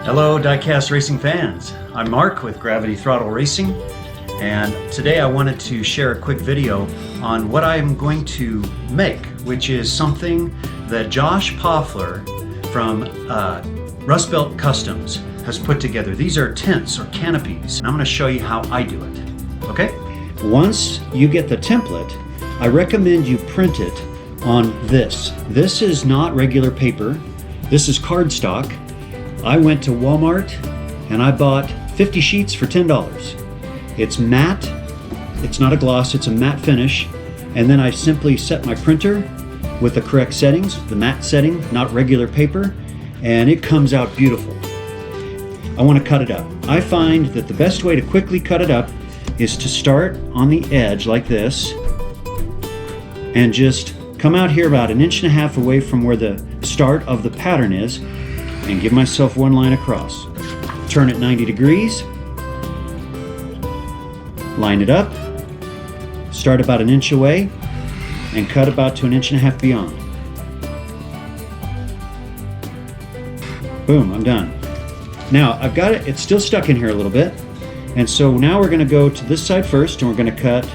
Hello diecast racing fans, I'm Mark with Gravity Throttle Racing, and today I wanted to share a quick video on what I'm going to make, which is something that Josh Paufler from Rust Belt Customs has put together. These are tents or canopies, and I'm going to show you how I do it. Okay? Once you get the template, I recommend you print it on this. This is not regular paper. This is cardstock. I went to Walmart and I bought 50 sheets for $10. It's matte. It's not a gloss, it's a matte finish. And then I simply set my printer with the correct settings, the matte setting, not regular paper, and it comes out beautiful. I want to cut it up. I find that the best way to quickly cut it up is to start on the edge like this and just come out here about 1.5 inches away from where the start of the pattern is and give myself one line across. Turn it 90 degrees, line it up, start about 1 inch away, and cut about to 1.5 inches beyond. Boom, I'm done. Now I've got it, it's still stuck in here a little bit, and so now we're going to go to this side first and we're going to cut.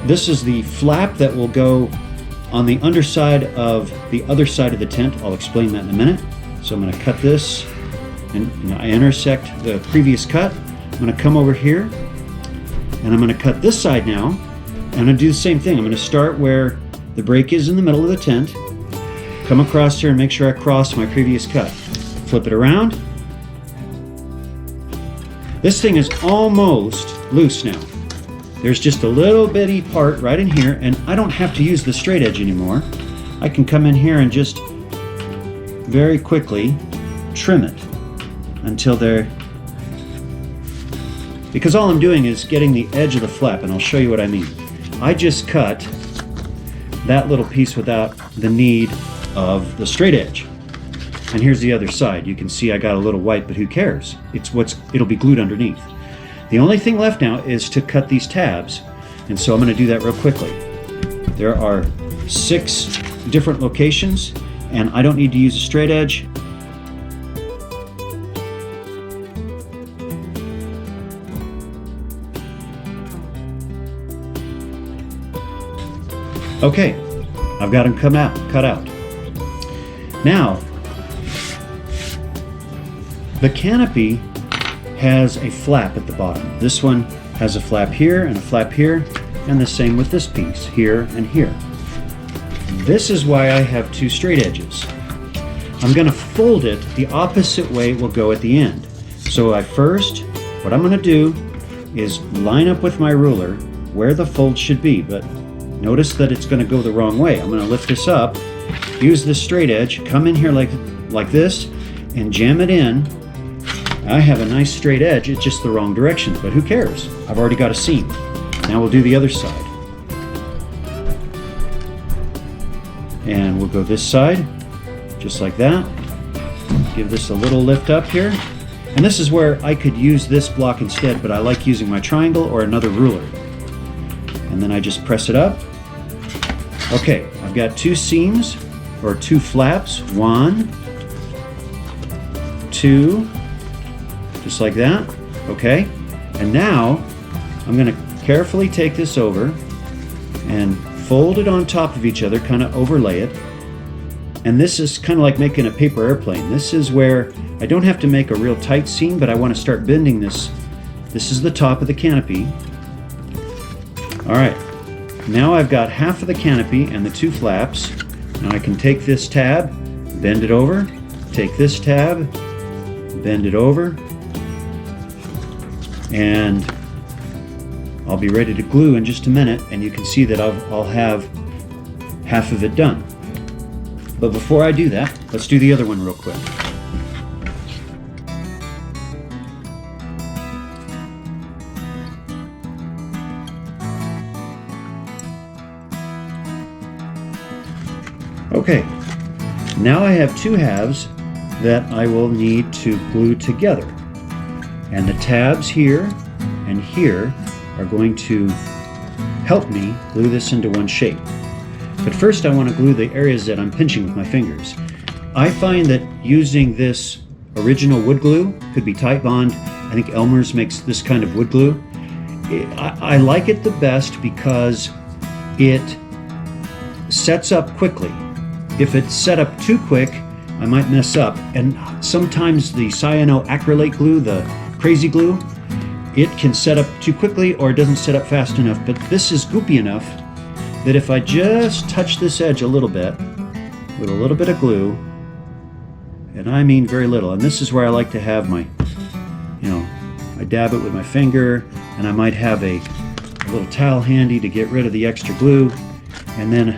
This is the flap that will go on the underside of the other side of the tent. I'll explain that in a minute. So I'm going to cut this, and I intersect the previous cut. I'm going to come over here, and I'm going to cut this side now. I'm going to do the same thing. I'm going to start where the break is in the middle of the tent, come across here and make sure I cross my previous cut. Flip it around. This thing is almost loose now. There's just a little bitty part right in here, and I don't have to use the straight edge anymore. I can come in here and just very quickly trim it until they're, because all I'm doing is getting the edge of the flap, and I'll show you what I mean. I just cut that little piece without the need of the straight edge. And here's the other side. You can see I got a little white, but who cares? It'll be glued underneath. The only thing left now is to cut these tabs, and so I'm going to do that real quickly. There are 6 different locations, and I don't need to use a straight edge. Okay, I've got them cut out. Now, the canopy has a flap at the bottom. This one has a flap here and a flap here, and the same with this piece, here and here. This is why I have 2 straight edges. I'm going to fold it the opposite way it will go at the end. So what I'm going to do is line up with my ruler where the fold should be, but notice that it's going to go the wrong way. I'm going to lift this up, use this straight edge, come in here like this, and jam it in. I have a nice straight edge, it's just the wrong direction, but who cares? I've already got a seam. Now we'll do the other side. And we'll go this side, just like that. Give this a little lift up here. And this is where I could use this block instead, but I like using my triangle or another ruler. And then I just press it up. Okay, I've got 2 seams, or 2 flaps. 1, 2, just like that. Okay, and now I'm going to carefully take this over and fold it on top of each other, kind of overlay it. And this is kind of like making a paper airplane. This is where I don't have to make a real tight seam, but I want to start bending this. This is the top of the canopy. All right, now I've got half of the canopy and the 2 flaps. Now I can take this tab, bend it over, take this tab, bend it over, and I'll be ready to glue in just a minute, and you can see that I'll have half of it done. But before I do that, let's do the other one real quick. Okay, now I have 2 halves that I will need to glue together. And the tabs here and here are going to help me glue this into one shape. But first I want to glue the areas that I'm pinching with my fingers. I find that using this original wood glue, could be Titebond. I think Elmer's makes this kind of wood glue. I like it the best because it sets up quickly. If it's set up too quick, I might mess up. And sometimes the cyanoacrylate glue, the crazy glue, it can set up too quickly or it doesn't set up fast enough. But this is goopy enough that if I just touch this edge a little bit with a little bit of glue, and I mean very little, and this is where I like to have my, I dab it with my finger, and I might have a little towel handy to get rid of the extra glue, and then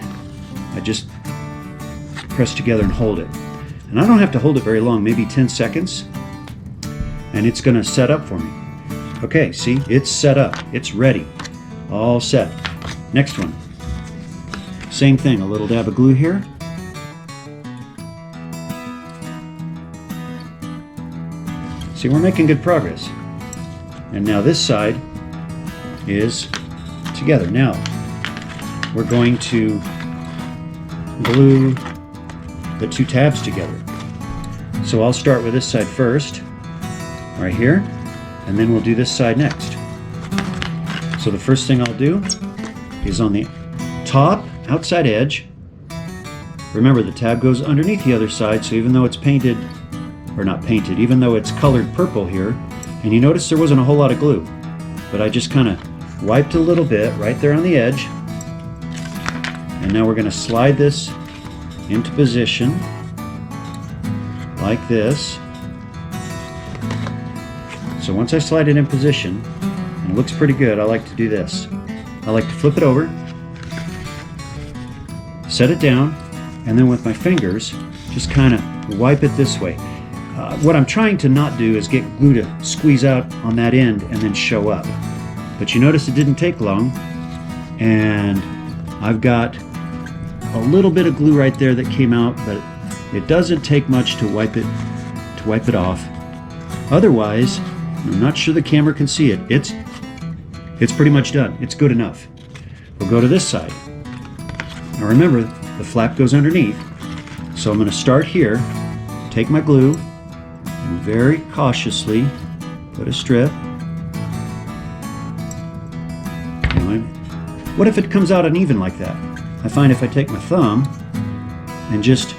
I just press together and hold it. And I don't have to hold it very long, maybe 10 seconds, and it's going to set up for me. Okay, see, it's set up, it's ready, all set. Next one, same thing, a little dab of glue here. See, we're making good progress. And now this side is together. Now, we're going to glue the two tabs together. So I'll start with this side first, right here, and then we'll do this side next. So the first thing I'll do is on the top outside edge. Remember, the tab goes underneath the other side, so even though it's painted, or not painted, even though it's colored purple here, and you notice there wasn't a whole lot of glue, but I just kind of wiped a little bit right there on the edge. And now we're going to slide this into position like this. So once I slide it in position, and it looks pretty good, I like to do this. I like to flip it over, set it down, and then with my fingers, just kind of wipe it this way. What I'm trying to not do is get glue to squeeze out on that end and then show up. But you notice it didn't take long, and I've got a little bit of glue right there that came out, but it doesn't take much to wipe it off. Otherwise, I'm not sure the camera can see it. It's pretty much done. It's good enough. We'll go to this side. Now remember, the flap goes underneath, so I'm going to start here, take my glue, and very cautiously put a strip. What if it comes out uneven like that? I find if I take my thumb and just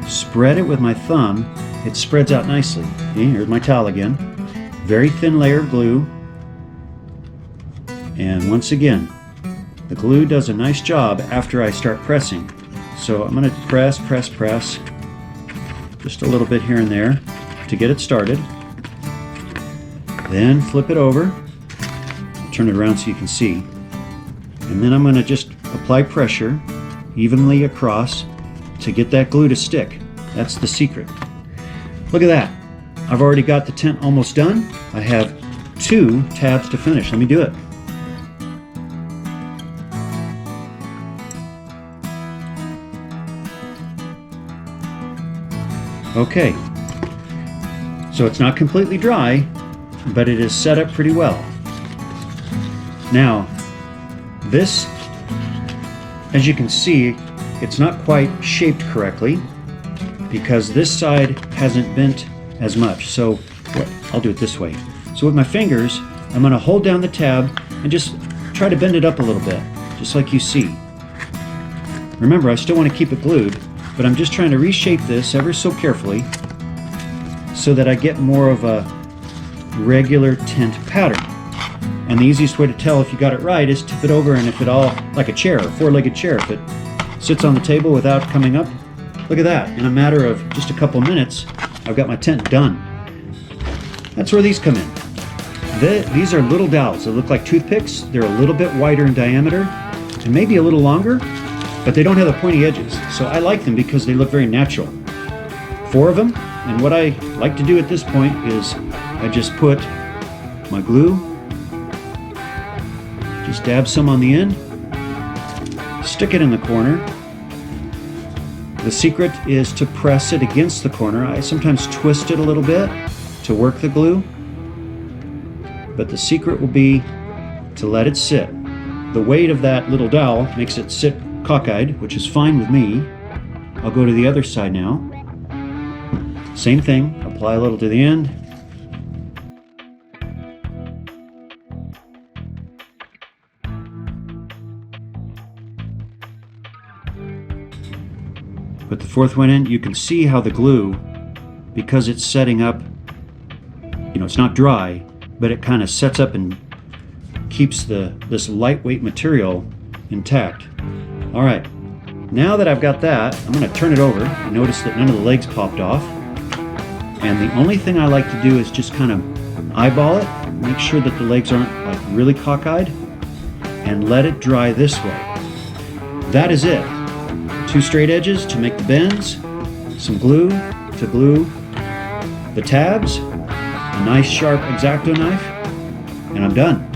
spread it with my thumb, it spreads out nicely. Okay, here's my towel again. Very thin layer of glue. And once again, the glue does a nice job after I start pressing. So I'm going to press, just a little bit here and there to get it started. Then flip it over, turn it around so you can see. And then I'm going to just apply pressure evenly across to get that glue to stick. That's the secret. Look at that. I've already got the tent almost done. I have 2 tabs to finish. Let me do it. Okay, so it's not completely dry, but it is set up pretty well. Now, this, as you can see, it's not quite shaped correctly because this side hasn't bent as much. So I'll do it this way. So with my fingers, I'm going to hold down the tab and just try to bend it up a little bit, just like you see. Remember, I still want to keep it glued, but I'm just trying to reshape this ever so carefully so that I get more of a regular tent pattern. And the easiest way to tell if you got it right is tip it over, and if it all, like a chair, a 4-legged chair, if it sits on the table without coming up, look at that. In a matter of just a couple minutes, I've got my tent done. That's where these come in. These are little dowels. They look like toothpicks. They're a little bit wider in diameter and maybe a little longer, but they don't have the pointy edges. So I like them because they look very natural. 4 of them, and what I like to do at this point is I just put my glue, just dab some on the end, stick it in the corner. The secret is to press it against the corner. I sometimes twist it a little bit to work the glue, but the secret will be to let it sit. The weight of that little dowel makes it sit cockeyed, which is fine with me. I'll go to the other side now. Same thing, apply a little to the end. Put the fourth one in. You can see how the glue, because it's setting up, it's not dry, but it kind of sets up and keeps this lightweight material intact. All right, now that I've got that, I'm going to turn it over. Notice that none of the legs popped off. And the only thing I like to do is just kind of eyeball it, make sure that the legs aren't like really cockeyed, and let it dry this way. That is it. 2 straight edges to make the bends, some glue to glue the tabs, a nice sharp X-Acto knife, and I'm done.